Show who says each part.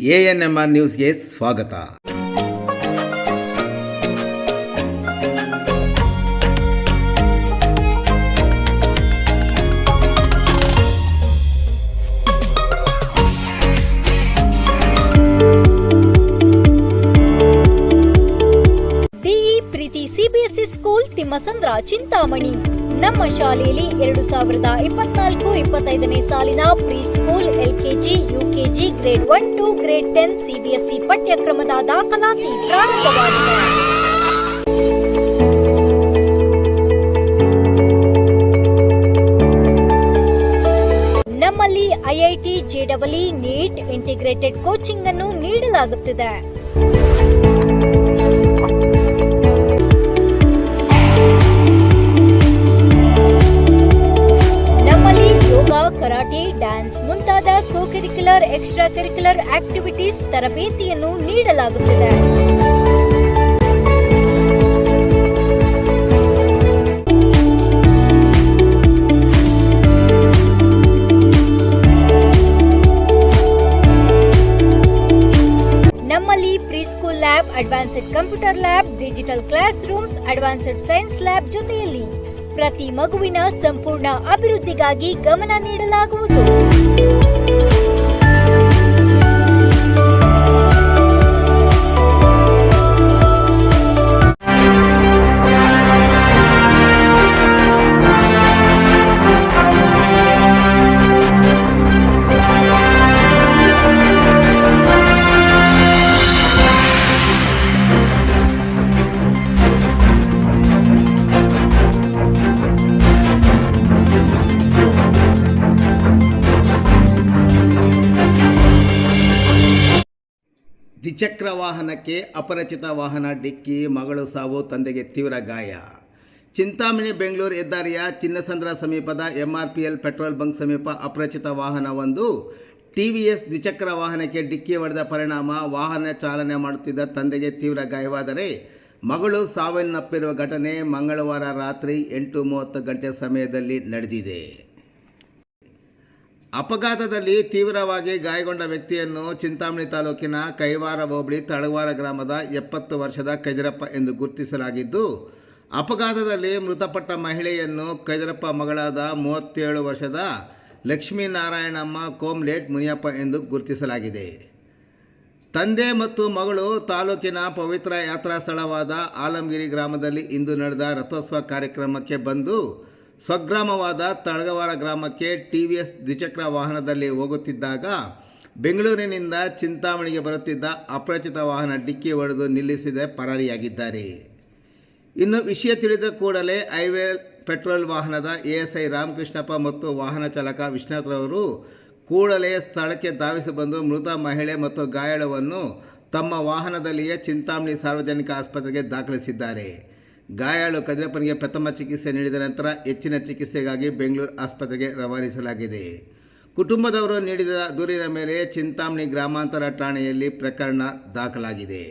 Speaker 1: ANMR ನ್ಯೂಸ್ಗೆ ಸ್ವಾಗತ.
Speaker 2: D E Preethi CBSE school Thimmasandra Chintamani. ನಮ್ಮ ಶಾಲೆಯಲ್ಲಿ 2024-25ನೇ ಸಾಲಿನ pre school, LKG, UKG, grade 1 to grade 10 CBSE ಪಠ್ಯಕ್ರಮದ ದಾಖಲಾತಿ ಪ್ರಾರಂಭವಾಗಿದೆ. ನಮ್ಮಲ್ಲಿ IIT, JEE, NEET, integrated coaching ಅನ್ನು ನೀಡಲಾಗುತ್ತಿದೆ. ಕರಾಟೆ, ಡ್ಯಾನ್ಸ್ ಮುಂತಾದ ಕೋ-ಕರಿಕ್ಯುಲರ್, ಎಕ್ಸ್ಟ್ರಾ ಕರಿಕ್ಯುಲರ್ ಆಕ್ಟಿವಿಟೀಸ್ ತರಬೇತಿಯನ್ನು ನೀಡಲಾಗುತ್ತಿದೆ. ನಮ್ಮಲ್ಲಿ pre school lab, advanced computer lab, digital classrooms, advanced science lab ಜೊತೆಯಲ್ಲಿ ಪ್ರತಿ ಮಗುವಿನ ಸಂಪೂರ್ಣ ಅಭಿವೃದ್ಧಿಗಾಗಿ ಗಮನ ನೀಡಲಾಗುವುದು.
Speaker 1: ದ್ವಿಚಕ್ರ ವಾಹನಕ್ಕೆ ಅಪರಿಚಿತ ವಾಹನ ಡಿಕ್ಕಿ, ಮಗಳು ಸಾವು, ತಂದೆಗೆ ತೀವ್ರ ಗಾಯ. ಚಿಂತಾಮಣಿ ಬೆಂಗಳೂರು ಹೆದ್ದಾರಿಯ ಚಿನ್ನಸಂದ್ರ ಸಮೀಪದ MRPL ಪೆಟ್ರೋಲ್ ಬಂಕ್ ಸಮೀಪ ಅಪರಿಚಿತ ವಾಹನವೊಂದು TVS ದ್ವಿಚಕ್ರ ವಾಹನಕ್ಕೆ ಡಿಕ್ಕಿ ಹೊಡೆದ ಪರಿಣಾಮ ವಾಹನ ಚಾಲನೆ ಮಾಡುತ್ತಿದ್ದ ತಂದೆಗೆ ತೀವ್ರ ಗಾಯವಾದರೆ ಮಗಳು ಸಾವನ್ನಪ್ಪಿರುವ ಘಟನೆ ಮಂಗಳವಾರ ರಾತ್ರಿ 8:30 ಗಂಟೆ ಸಮಯದಲ್ಲಿ ನಡೆದಿದೆ. ಅಪಘಾತದಲ್ಲಿ ತೀವ್ರವಾಗಿ ಗಾಯಗೊಂಡ ವ್ಯಕ್ತಿಯನ್ನು ಚಿಂತಾಮಣಿ ತಾಲೂಕಿನ ಕೈವಾರ ಹೋಬಳಿ ತಳವಾರ ಗ್ರಾಮದ 70 ವರ್ಷದ ಕೈದರಪ್ಪ ಎಂದು ಗುರುತಿಸಲಾಗಿದ್ದು, ಅಪಘಾತದಲ್ಲಿ ಮೃತಪಟ್ಟ ಮಹಿಳೆಯನ್ನು ಕೈದರಪ್ಪ ಮಗಳಾದ 37 ವರ್ಷದ ಲಕ್ಷ್ಮೀನಾರಾಯಣಮ್ಮ ಕೋಮ್ಲೇಟ್ ಮುನಿಯಪ್ಪ ಎಂದು ಗುರುತಿಸಲಾಗಿದೆ. ತಂದೆ ಮತ್ತು ಮಗಳು ತಾಲೂಕಿನ ಪವಿತ್ರ ಯಾತ್ರಾ ಸ್ಥಳವಾದ ಆಲಂಗಿರಿ ಗ್ರಾಮದಲ್ಲಿ ಇಂದು ನಡೆದ ರಥೋತ್ಸವ ಕಾರ್ಯಕ್ರಮಕ್ಕೆ ಬಂದು ಸ್ವಗ್ರಾಮವಾದ ತಳಗವಾರ ಗ್ರಾಮಕ್ಕೆ TVS ದ್ವಿಚಕ್ರ ವಾಹನದಲ್ಲಿ ಹೋಗುತ್ತಿದ್ದಾಗ ಬೆಂಗಳೂರಿನಿಂದ ಚಿಂತಾಮಣಿಗೆ ಬರುತ್ತಿದ್ದ ಅಪರಿಚಿತ ವಾಹನ ಡಿಕ್ಕಿ ಹೊಡೆದು ನಿಲ್ಲಿಸದೆ ಪರಾರಿಯಾಗಿದ್ದಾರೆ. ಇನ್ನು ವಿಷಯ ತಿಳಿದ ಕೂಡಲೇ ಹೈವೇ ಪೆಟ್ರೋಲ್ ವಾಹನದ ASI ರಾಮಕೃಷ್ಣಪ್ಪ ಮತ್ತು ವಾಹನ ಚಾಲಕ ವಿಶ್ವನಾಥ್ರವರು ಕೂಡಲೇ ಸ್ಥಳಕ್ಕೆ ಧಾವಿಸಿ ಬಂದು ಮೃತ ಮಹಿಳೆ ಮತ್ತು ಗಾಯಾಳುವನ್ನು ತಮ್ಮ ವಾಹನದಲ್ಲಿಯೇ ಚಿಂತಾಮಣಿ ಸಾರ್ವಜನಿಕ ಆಸ್ಪತ್ರೆಗೆ ದಾಖಲಿಸಿದ್ದಾರೆ. ಗಾಯಾಳು ಕದಿರಪ್ಪನಿಗೆ ಪ್ರಥಮ ಚಿಕಿತ್ಸೆ ನೀಡಿದ ನಂತರ ಹೆಚ್ಚಿನ ಚಿಕಿತ್ಸೆಗಾಗಿ ಬೆಂಗಳೂರು ಆಸ್ಪತ್ರೆಗೆ ರವಾನಿಸಲಾಗಿದೆ. ಕುಟುಂಬದವರು ನೀಡಿದ ದೂರಿನ ಮೇಲೆ ಚಿಂತಾಮಣಿ ಗ್ರಾಮಾಂತರ ಠಾಣೆಯಲ್ಲಿ ಪ್ರಕರಣ ದಾಖಲಾಗಿದೆ.